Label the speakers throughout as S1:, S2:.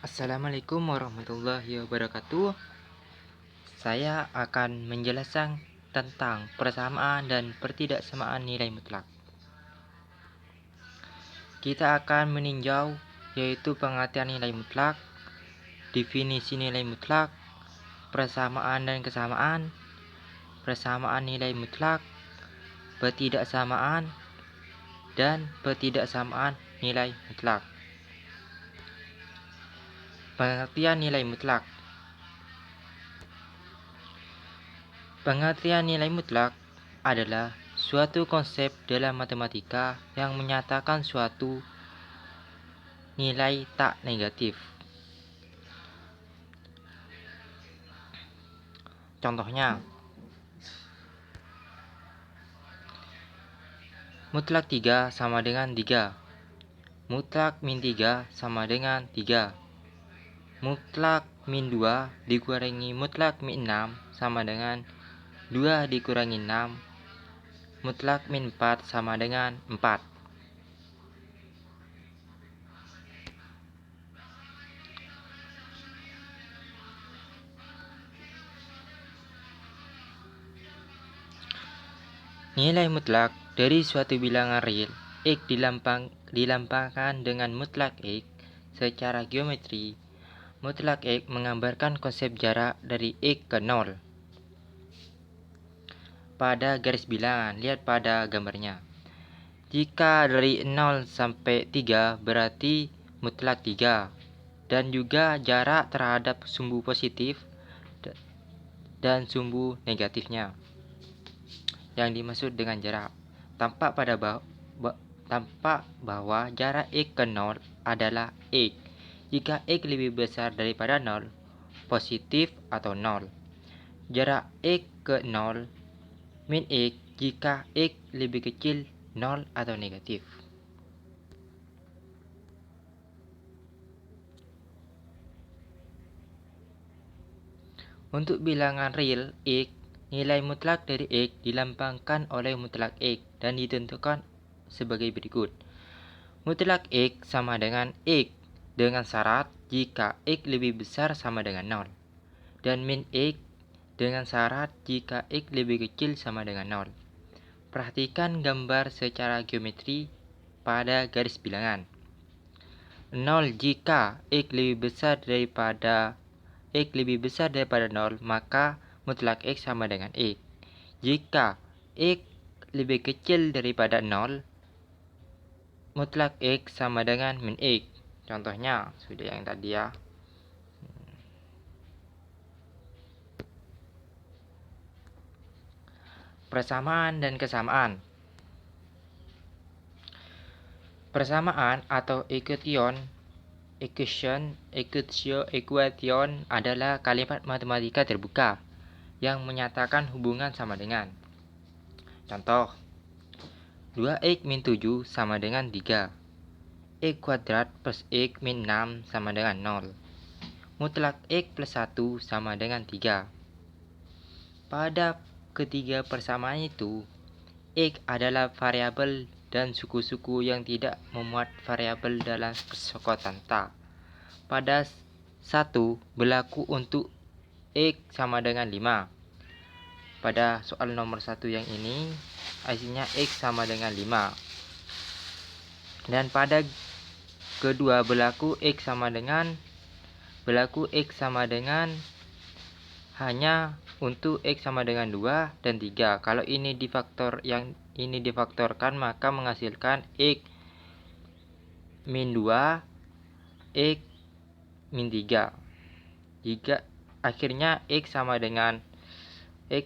S1: Assalamualaikum warahmatullahi wabarakatuh. Saya akan menjelaskan tentang persamaan dan pertidaksamaan nilai mutlak. Kita akan meninjau yaitu pengertian nilai mutlak, definisi nilai mutlak, persamaan dan kesamaan, persamaan nilai mutlak, pertidaksamaan, dan pertidaksamaan nilai mutlak. Pengertian nilai mutlak. Pengertian nilai mutlak adalah suatu konsep dalam matematika yang menyatakan suatu nilai tak negatif. Contohnya, mutlak 3 sama dengan 3, mutlak min 3 sama dengan 3, mutlak min 2 dikurangi mutlak min 6 sama dengan 2 dikurangi 6, mutlak min 4 sama dengan 4. Nilai mutlak dari suatu bilangan real X dilambangkan dengan mutlak X secara geometri. Mutlak X menggambarkan konsep jarak dari X ke 0. Pada garis bilangan, lihat pada gambarnya. Jika dari 0 sampai 3 berarti mutlak 3, dan juga jarak terhadap sumbu positif dan sumbu negatifnya yang dimaksud dengan jarak. Tampak bahwa jarak X ke 0 adalah X. Jika X lebih besar daripada 0, positif atau 0. Jarak X ke 0 min X jika X lebih kecil 0 atau negatif. Untuk bilangan real X, nilai mutlak dari X dilambangkan oleh mutlak X dan ditentukan sebagai berikut. Mutlak X sama dengan X dengan syarat jika X lebih besar sama dengan 0, dan min X dengan syarat jika X lebih kecil sama dengan 0. Perhatikan gambar secara geometri pada garis bilangan. 0 jika X lebih besar daripada 0, maka mutlak X sama dengan X. Jika X lebih kecil daripada 0, mutlak X sama dengan min X. Contohnya sudah yang tadi ya. Persamaan dan kesamaan. Persamaan atau equation adalah kalimat matematika terbuka yang menyatakan hubungan sama dengan. Contoh, 2x min 7 sama dengan 3. X kuadrat plus X min 6 sama dengan 0. Mutlak X plus 1 sama dengan 3. Pada ketiga persamaan itu, X adalah variabel dan suku-suku yang tidak memuat variabel dalam persekatan tak. Pada 1 berlaku untuk X sama dengan 5. Pada soal nomor 1 yang ini, hasilnya X sama dengan 5. Dan pada kedua berlaku X sama dengan hanya untuk X sama dengan 2 dan 3. Kalau ini difaktorkan maka menghasilkan X min 2, X min 3. Jika akhirnya X sama dengan 2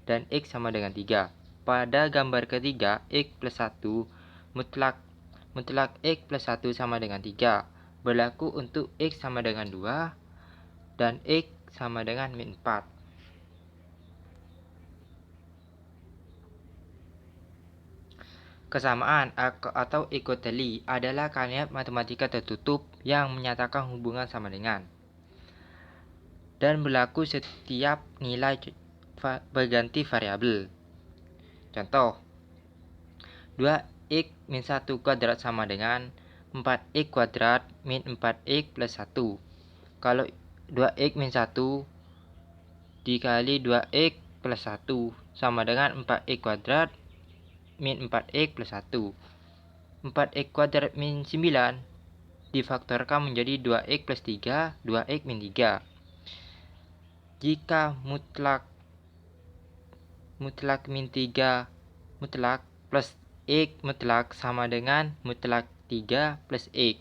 S1: dan X sama dengan 3. Pada gambar ketiga, X plus 1 mutlak X plus 1 sama dengan 3 berlaku untuk X sama dengan 2 dan X sama dengan min 4. Kesamaan atau equality adalah kalimat matematika tertutup yang menyatakan hubungan sama dengan dan berlaku setiap nilai berganti variabel. Contoh, X min 1 kuadrat sama dengan 4X kuadrat min 4X plus 1. Kalau 2X min 1 dikali 2X plus 1 sama dengan 4X kuadrat min 4X plus 1. 4X kuadrat min 9 difaktorkan menjadi 2X plus 3, 2X min 3. Jika mutlak min 3 mutlak plus X mutlak sama dengan mutlak 3 plus X.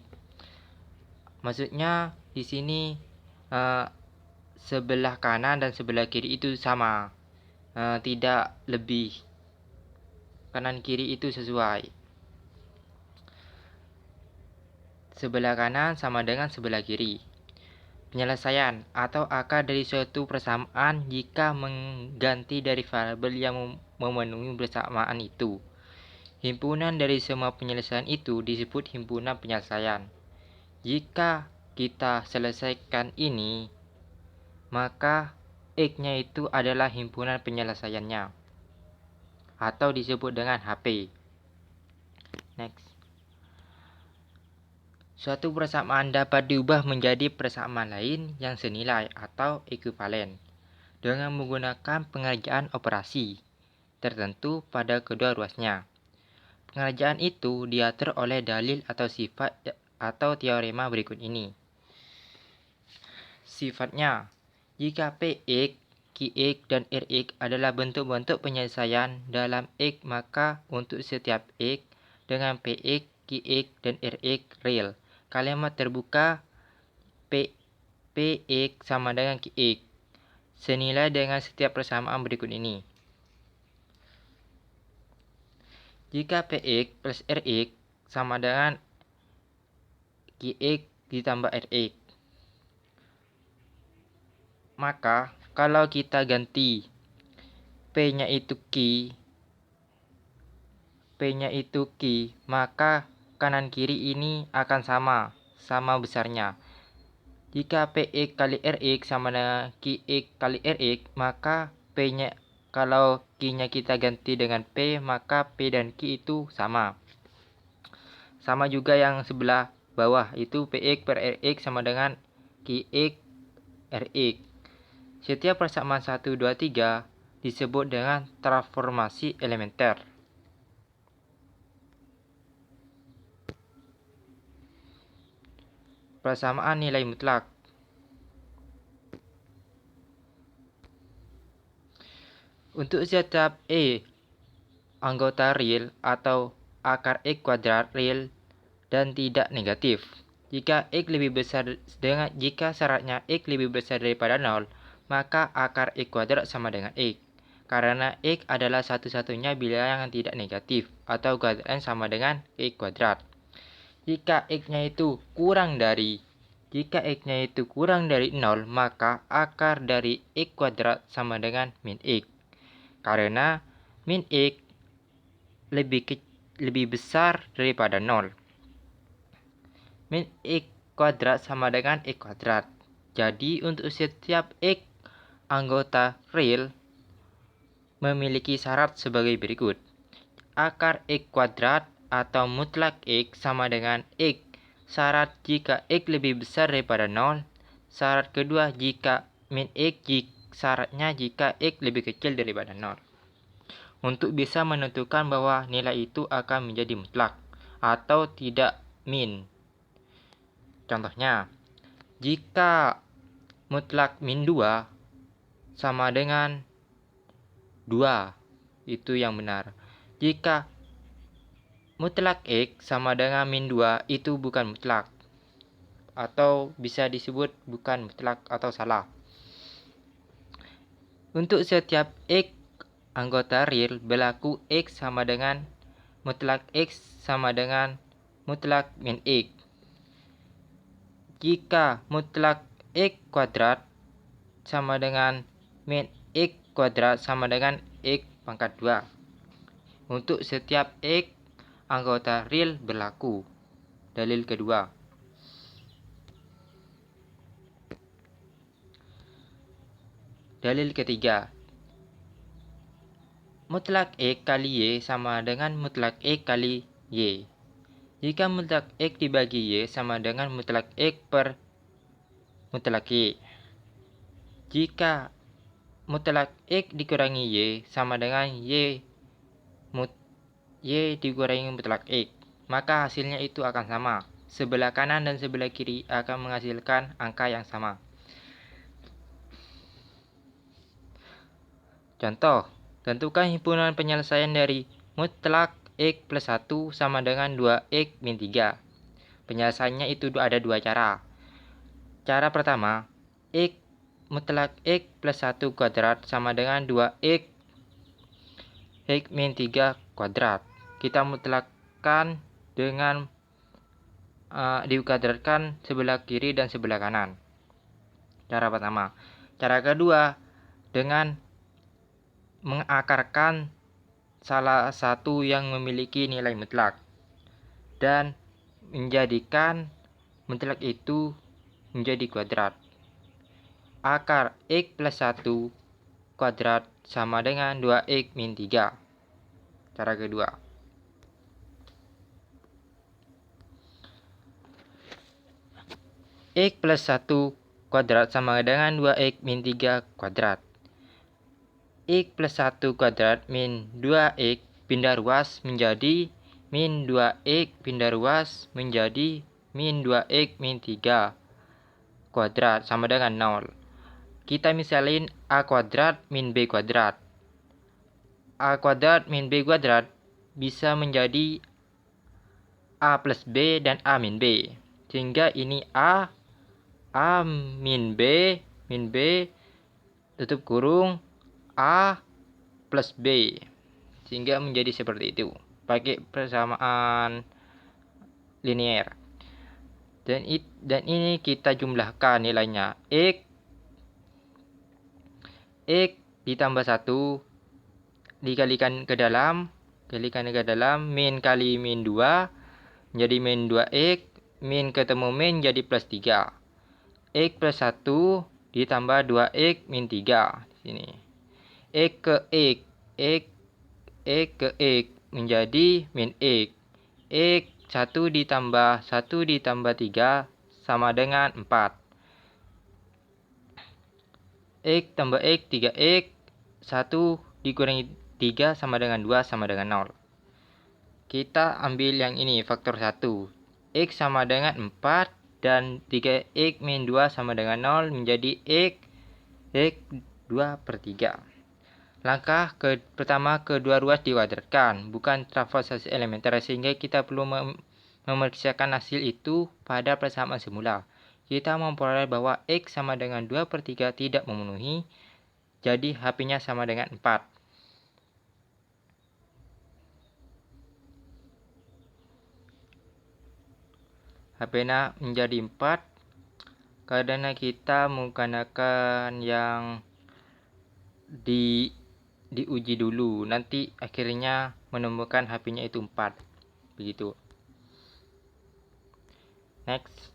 S1: Maksudnya di sini sebelah kanan dan sebelah kiri itu sama, tidak lebih. Kanan kiri itu sesuai. Sebelah kanan sama dengan sebelah kiri. Penyelesaian atau akar dari suatu persamaan jika mengganti dari variabel yang memenuhi persamaan itu. Himpunan dari semua penyelesaian itu disebut himpunan penyelesaian. Jika kita selesaikan ini, maka X-nya itu adalah himpunan penyelesaiannya, atau disebut dengan HP. Next. Suatu persamaan dapat diubah menjadi persamaan lain yang senilai atau ekuivalen dengan menggunakan pengerjaan operasi tertentu pada kedua ruasnya. Pengerjaan itu diatur oleh dalil atau sifat atau teorema berikut ini. Sifatnya, jika Px, Qx, dan Rx adalah bentuk-bentuk penyelesaian dalam X, maka untuk setiap X dengan Px, Qx, dan Rx real, kalimat terbuka Px sama dengan Qx senilai dengan setiap persamaan berikut ini. Jika Px plus Rx sama dengan Qx ditambah Rx, maka kalau kita ganti P-nya itu Q, maka kanan kiri ini akan sama besarnya. Jika Px kali Rx sama dengan Qx kali Rx, maka P-nya kalau Q-nya kita ganti dengan P, maka P dan Q itu sama. Sama juga yang sebelah bawah, itu Px per Rx sama dengan Qx Rx. Setiap persamaan 1, 2, 3 disebut dengan transformasi elementer. Persamaan nilai mutlak. Untuk setiap anggota real atau akar X kuadrat real dan tidak negatif. Jika syaratnya X lebih besar daripada 0, maka akar X kuadrat sama dengan X. Karena X adalah satu-satunya bilangan yang tidak negatif atau kuadratnya sama dengan X kuadrat. Jika X-nya itu kurang dari 0, maka akar dari X kuadrat sama dengan min X. Karena min X lebih besar daripada 0. Min X kuadrat sama dengan X kuadrat. Jadi untuk setiap X anggota real memiliki syarat sebagai berikut. Akar X kuadrat atau mutlak X sama dengan X. Syarat jika X lebih besar daripada 0. Syarat kedua jika min X, syaratnya jika X lebih kecil daripada 0. Untuk bisa menentukan bahwa nilai itu akan menjadi mutlak atau tidak min. Contohnya, jika mutlak min 2 sama dengan 2, itu yang benar. Jika mutlak X sama dengan min 2, itu bukan mutlak, atau bisa disebut bukan mutlak atau salah. Untuk setiap X anggota real berlaku X sama dengan mutlak X sama dengan mutlak min X. Jika mutlak X kuadrat sama dengan min X kuadrat sama dengan X pangkat 2. Untuk setiap X anggota real berlaku. Dalil kedua. Dalil ketiga. Mutlak X kali Y sama dengan mutlak X kali Y. Jika mutlak X dibagi Y sama dengan mutlak X per mutlak Y. Jika mutlak X dikurangi Y sama dengan Y dikurangi mutlak X, maka hasilnya itu akan sama. Sebelah kanan dan sebelah kiri akan menghasilkan angka yang sama. Contoh, tentukan himpunan penyelesaian dari mutlak X plus 1 sama dengan 2X min 3. Penyelesaiannya itu ada dua cara. Cara pertama, mutlak X plus 1 kuadrat sama dengan 2X min 3 kuadrat. Kita mutlakkan dengan dikuadratkan sebelah kiri dan sebelah kanan. Cara pertama. Cara kedua, dengan mengakarkan salah satu yang memiliki nilai mutlak dan menjadikan mutlak itu menjadi kuadrat. Akar X plus 1 kuadrat sama dengan 2X min 3. Cara kedua. X plus 1 kuadrat sama dengan 2X min 3 kuadrat. X plus 1 kuadrat min 2X pindah ruas menjadi min 2X pindah ruas menjadi min 2X min 3 kuadrat sama dengan 0. Kita misalin A kuadrat min B kuadrat. A kuadrat min B kuadrat bisa menjadi A plus B dan A min B. Sehingga ini A min B, tutup kurung, A plus B. Sehingga menjadi seperti itu. Pakai persamaan linear. Dan ini kita jumlahkan nilainya. X ditambah 1 dikalikan ke dalam, min kali min 2 menjadi min 2X, min ketemu min jadi plus 3. X plus 1 ditambah 2X min 3 di sini. X ke X menjadi min X. X 1 ditambah 3 sama dengan 4. X tambah X 3X, 1 dikurangi 3 sama dengan 2 sama dengan 0. Kita ambil yang ini, faktor 1. X sama dengan 4 dan 3X min 2 sama dengan 0 menjadi X 2 per 3. Langkah pertama, kedua ruas dikuadratkan, bukan transformasi elementer, sehingga kita perlu memeriksakan hasil itu pada persamaan semula. Kita memperoleh bahwa X sama dengan 2 per 3 tidak memenuhi, jadi HP-nya sama dengan 4. HP-nya menjadi 4 karena kita menggunakan yang diuji dulu, nanti akhirnya menemukan HP-nya itu 4. Begitu. Next.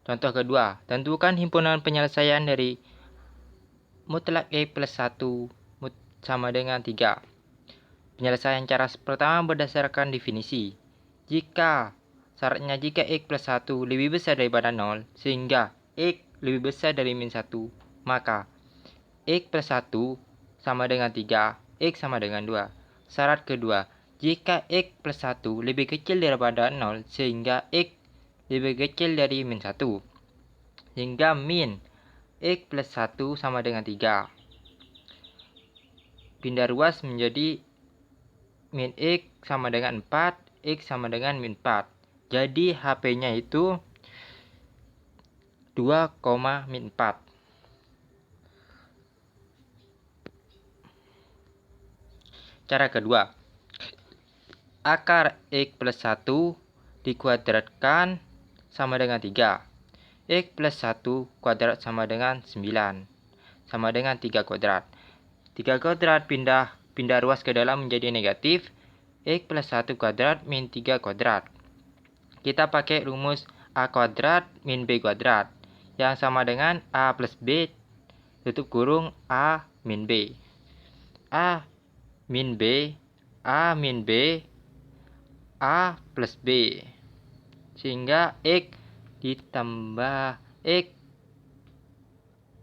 S1: Contoh kedua, tentukan himpunan penyelesaian dari mutlak X plus 1 sama dengan 3. Penyelesaian cara pertama berdasarkan definisi. Syaratnya jika X plus 1 lebih besar daripada 0, sehingga X lebih besar dari min 1, maka X plus 1 sama dengan 3, X sama dengan 2. Syarat kedua, jika X plus 1 lebih kecil daripada 0, sehingga X lebih kecil dari min 1. Sehingga min X plus 1 sama dengan 3. Pindah ruas menjadi min X sama dengan 4, X sama dengan min 4. Jadi HP-nya itu 2, min 4. Cara kedua, akar X plus 1 dikuadratkan sama dengan 3. X plus 1 kuadrat sama dengan 9. Sama dengan 3 kuadrat. 3 kuadrat pindah ruas ke dalam menjadi negatif. X plus 1 kuadrat min 3 kuadrat. Kita pakai rumus A kuadrat min B kuadrat. Yang sama dengan A plus B tutup kurung A min B. A min B A plus B. Sehingga X ditambah X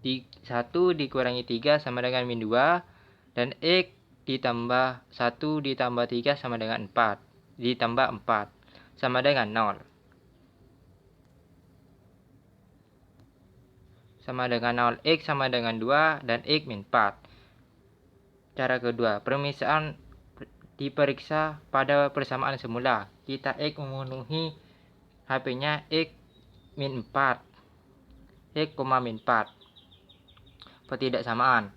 S1: 1 dikurangi 3 sama dengan min 2. Dan X ditambah 1 ditambah 3 sama dengan 4. Ditambah 4 sama dengan 0. Sama dengan 0. X sama dengan 2 dan X min 4. Cara kedua, permisalan diperiksa pada persamaan semula. Kita X memenuhi HP-nya X min 4. X, min 4. Pertidaksamaan.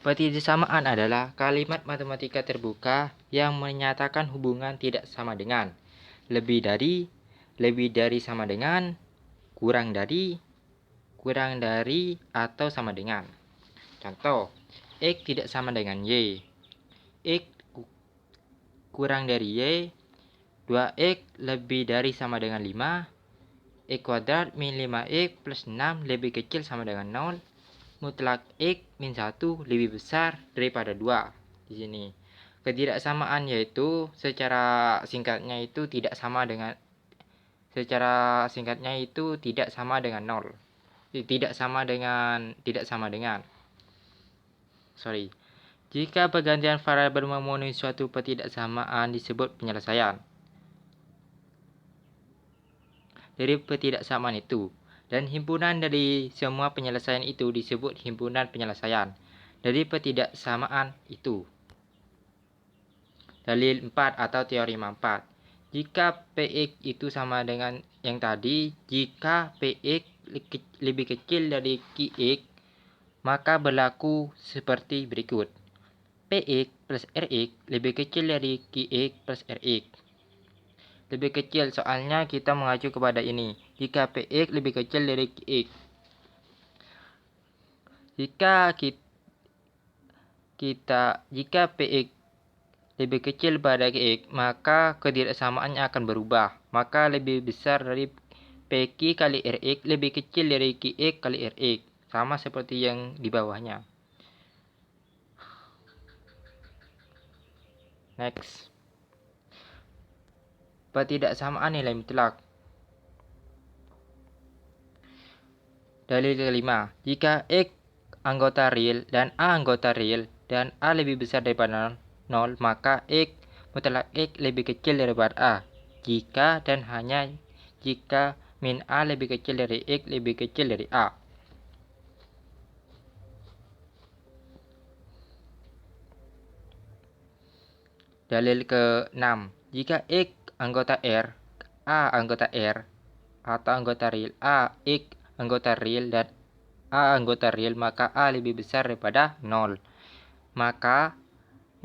S1: Pertidaksamaan adalah kalimat matematika terbuka yang menyatakan hubungan tidak sama dengan, lebih dari sama dengan, kurang dari, atau sama dengan. Contoh, X tidak sama dengan Y. X kurang dari Y. 2X lebih dari sama dengan 5. X kuadrat min 5X plus 6 lebih kecil sama dengan 0. Mutlak X min 1 lebih besar daripada 2. Di sini ketidaksamaan yaitu secara singkatnya itu tidak sama dengan 0. Tidak sama dengan. Jika pergantian variabel memenuhi suatu pertidaksamaan disebut penyelesaian dari pertidaksamaan itu, dan himpunan dari semua penyelesaian itu disebut himpunan penyelesaian dari pertidaksamaan itu. Dalil 4 atau teori manfaat. Jika Px itu sama dengan yang tadi, jika Px lebih kecil dari Qx, maka berlaku seperti berikut. Px plus Rx lebih kecil dari Qx plus Rx. Lebih kecil, soalnya kita mengacu kepada ini. Jika Px lebih kecil dari Qx. Jika Px lebih kecil pada Qx, maka ketidaksamaannya akan berubah. Maka lebih besar dari Pq kali Rx lebih kecil dari Qx kali Rx. Sama seperti yang di bawahnya. Next. Pertidaksamaan nilai mutlak. Dalil kelima. Jika X anggota real dan A anggota real dan A lebih besar daripada 0, maka X mutlak X lebih kecil daripada A. Jika dan hanya jika min A lebih kecil dari X lebih kecil dari A. Dalil ke-6. Jika X anggota R, A anggota R, atau anggota real A, X anggota real dan A anggota real, maka A lebih besar daripada 0. Maka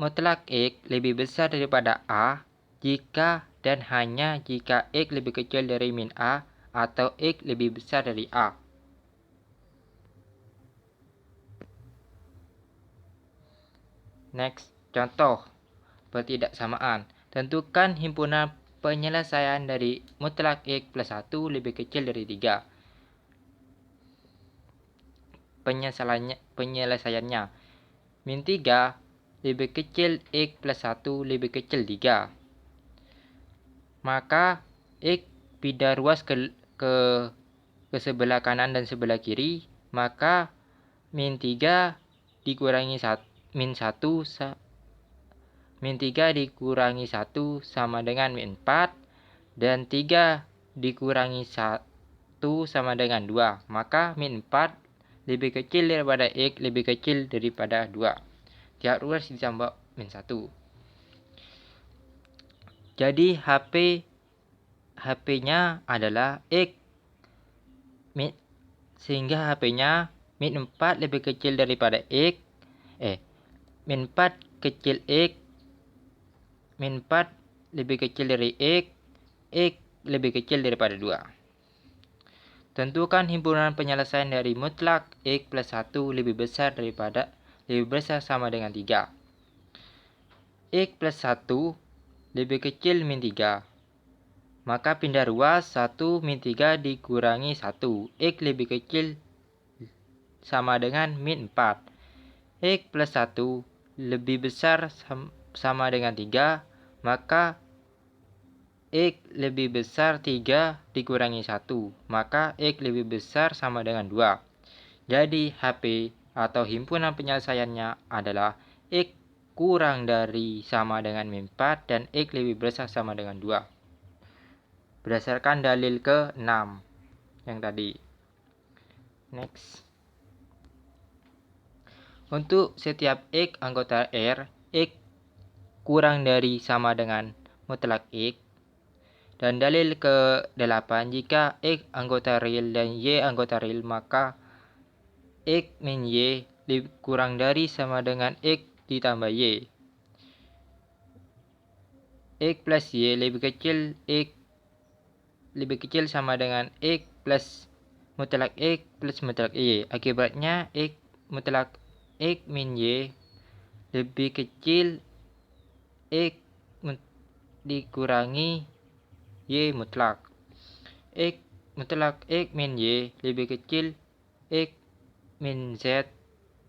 S1: mutlak X lebih besar daripada A jika dan hanya jika X lebih kecil dari min A atau X lebih besar dari A. Next, contoh pertidaksamaan. Tentukan himpunan penyelesaian dari mutlak X plus 1 lebih kecil dari 3. Penyelesaiannya. Min 3 lebih kecil X plus 1 lebih kecil 3. Maka X pindah ruas ke sebelah kanan dan sebelah kiri. Maka min 3 dikurangi min 3 dikurangi 1 sama dengan min 4. Dan 3 dikurangi 1 sama dengan 2. Maka min 4 lebih kecil daripada X lebih kecil daripada 2. Tiap ruas ditambah min 1. Jadi HP-nya adalah X. Sehingga HP-nya min 4 lebih kecil daripada X. Min 4 kecil X. Min 4 lebih kecil dari X. X lebih kecil daripada 2. Tentukan himpunan penyelesaian dari mutlak X plus 1 lebih besar sama dengan 3. X plus 1 lebih kecil min 3. Maka pindah ruas 1 min 3 dikurangi 1. X lebih kecil sama dengan min 4. X plus 1 lebih besar sama dengan 3. Maka X lebih besar 3 dikurangi 1, maka X lebih besar sama dengan 2. Jadi HP atau himpunan penyelesaiannya adalah X kurang dari sama dengan min 4 dan X lebih besar sama dengan 2. Berdasarkan dalil ke-6 yang tadi. Next. Untuk setiap X anggota R, X kurang dari sama dengan mutlak X. Dan dalil ke-8, jika X anggota real dan Y anggota real, maka X min Y kurang dari sama dengan X ditambah Y. X plus Y lebih kecil sama dengan X plus mutlak X plus mutlak Y. Akibatnya X mutlak X min Y lebih kecil X dikurangi Y mutlak. X mutlak X min Y lebih kecil X min Z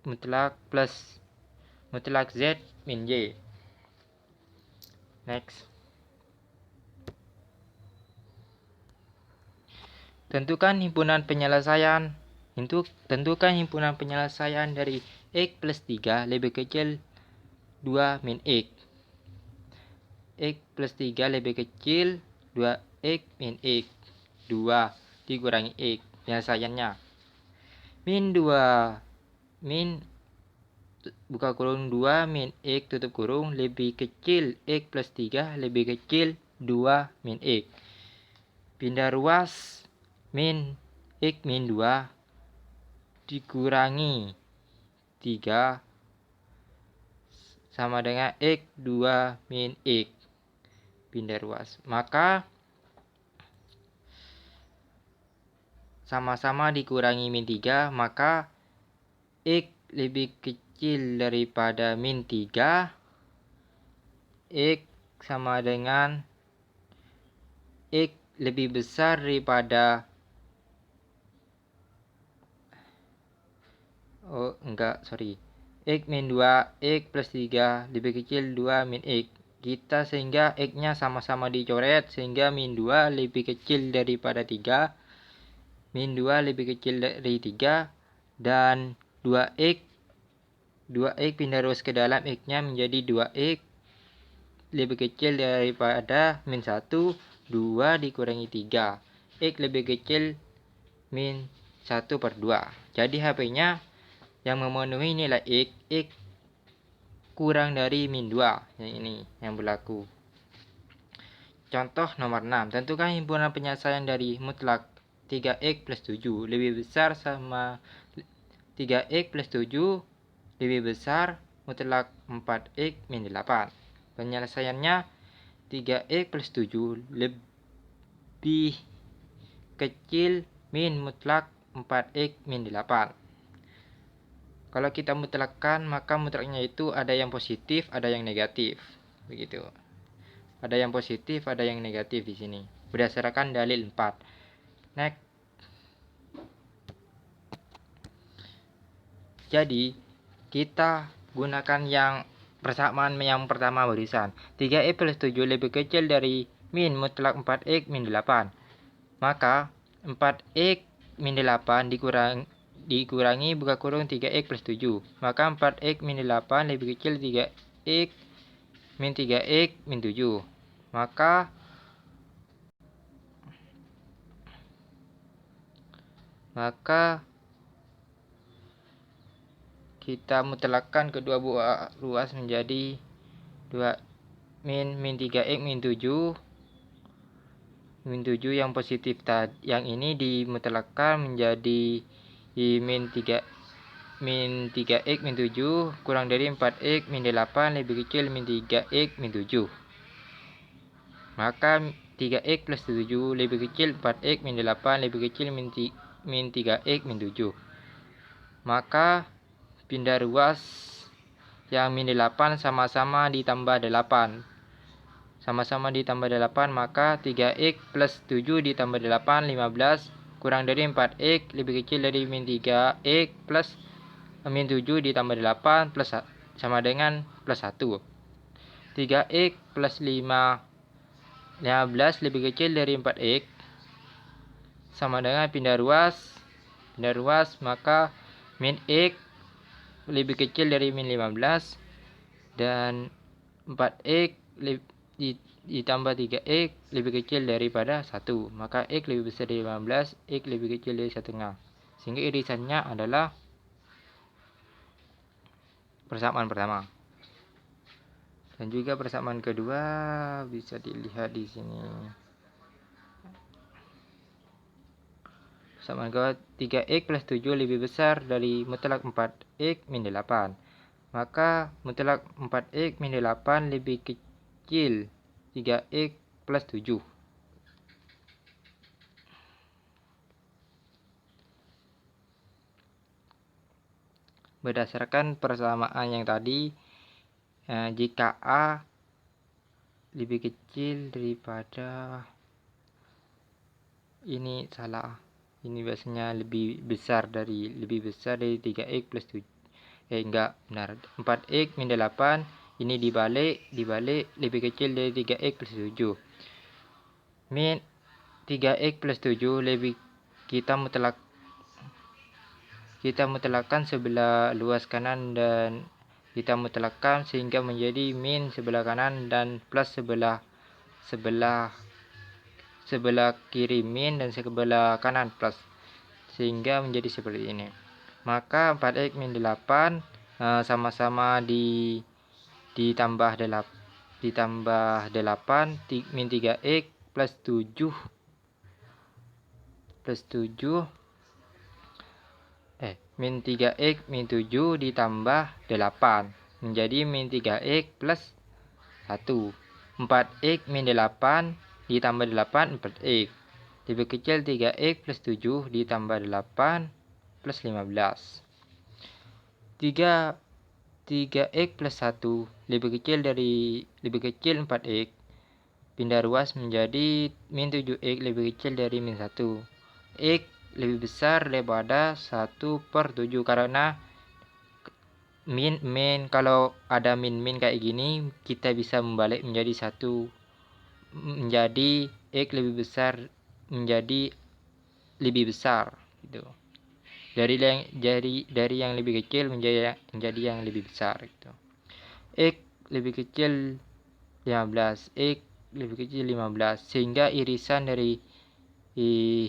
S1: mutlak plus mutlak Z min Y. Next. Tentukan himpunan penyelesaian dari X plus 3 lebih kecil 2 min X. X plus 3 lebih kecil 2X min X. 2 dikurangi X. Penyelesaiannya. Min 2 min X tutup kurung lebih kecil X plus 3 lebih kecil 2 min X. Pindah ruas min X min 2 dikurangi 3 sama dengan X 2 min X. Pindah ruas. Maka sama-sama dikurangi min 3, maka X lebih kecil daripada min 3. X sama dengan X lebih besar daripada X min 2, X plus 3 lebih kecil 2 min X. Sehingga X-nya sama-sama dicoret, sehingga min 2 lebih kecil daripada 3. Min 2 lebih kecil dari 3. Dan 2X pindah ruas ke dalam, X-nya menjadi 2X lebih kecil daripada min 1. 2 dikurangi 3. X lebih kecil min 1/2. Jadi HP-nya yang memenuhi nilai X kurang dari min 2. Yang ini yang berlaku. Contoh nomor 6. Tentukan himpunan penyelesaian dari mutlak 3X plus 7 lebih besar sama 3X plus 7 lebih besar mutlak 4X min 8. Penyelesaiannya 3X plus 7 lebih kecil min mutlak 4X min 8. Kalau kita mutlakkan, maka mutlaknya itu ada yang positif, ada yang negatif. Begitu. Ada yang positif, ada yang negatif di sini. Berdasarkan dalil 4. Next. Jadi, kita gunakan yang persamaan yang pertama barusan. 3X plus 7 lebih kecil dari min mutlak 4X min 8. Maka 4X min 8 dikurangi buka kurung 3X plus 7. Maka 4X min 8 lebih kecil 3X min 7. Maka kita mutlakkan kedua buah ruas menjadi 2 min 3X min 7. Min 7 yang positif tadi, yang ini dimutlakkan menjadi min 3X min 7 kurang dari 4X min 8 lebih kecil min 3X min 7. Maka 3X plus 7 lebih kecil 4X min 8 lebih kecil min 3X min 7. Maka pindah ruas yang min 8 sama-sama ditambah 8. Sama-sama ditambah 8, maka 3X plus 7 ditambah 8, 15. Kurang dari 4X lebih kecil dari min 3X plus min 7 ditambah 8 plus sama dengan plus 1. 3X plus 5 15 lebih kecil dari 4x sama dengan pindah ruas, maka min x lebih kecil dari min 15 dan 4x ditambah 3x lebih kecil daripada 1, maka x lebih besar dari 15, x lebih kecil dari 1/2, sehingga irisannya adalah persamaan pertama. Dan juga persamaan kedua bisa dilihat di sini. Persamaan kedua 3x plus 7 lebih besar dari mutlak 4x min 8. Maka mutlak 4x min 8 lebih kecil 3x plus 7. Berdasarkan persamaan yang tadi, jika A lebih kecil daripada ini salah. Ini biasanya lebih besar dari 3x plus 7. Enggak benar. 4x min 8 ini dibalik lebih kecil dari 3x plus 7. Min 3x plus 7 lebih kita mutlakkan sebelah luas kanan dan kita mutlakkan sehingga menjadi min sebelah kanan dan plus sebelah kiri min dan sebelah kanan plus, sehingga menjadi seperti ini. Maka 4x min 8 sama-sama ditambah 8 min 3x plus 7 min 3x min 7 ditambah 8 menjadi min 3x plus 1. 4x min 8 ditambah 8 4x lebih kecil 3x plus 7 ditambah 8 plus 15. 3x plus 1 lebih kecil 4x, pindah ruas menjadi min 7x lebih kecil dari min 1. X lebih besar daripada 1/7 karena min kalau ada min kayak gini kita bisa membalik menjadi 1, menjadi x lebih besar menjadi lebih besar gitu. Dari yang lebih kecil menjadi yang lebih besar gitu. X lebih kecil 15, x lebih kecil 15, sehingga irisan dari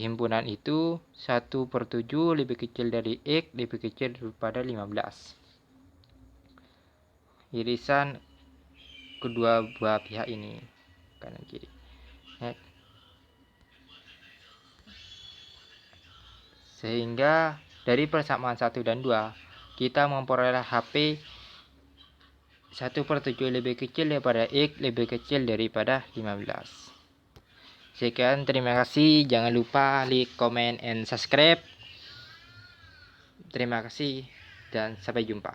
S1: himpunan itu 1/7 lebih kecil dari x lebih kecil daripada 15. Irisan kedua buah pihak ini kanan kiri. Sehingga dari persamaan 1 dan 2 kita memperoleh HP 1/7 lebih kecil daripada x lebih kecil daripada 15. Sekian, terima kasih. Jangan lupa like, comment, and subscribe. Terima kasih dan sampai jumpa.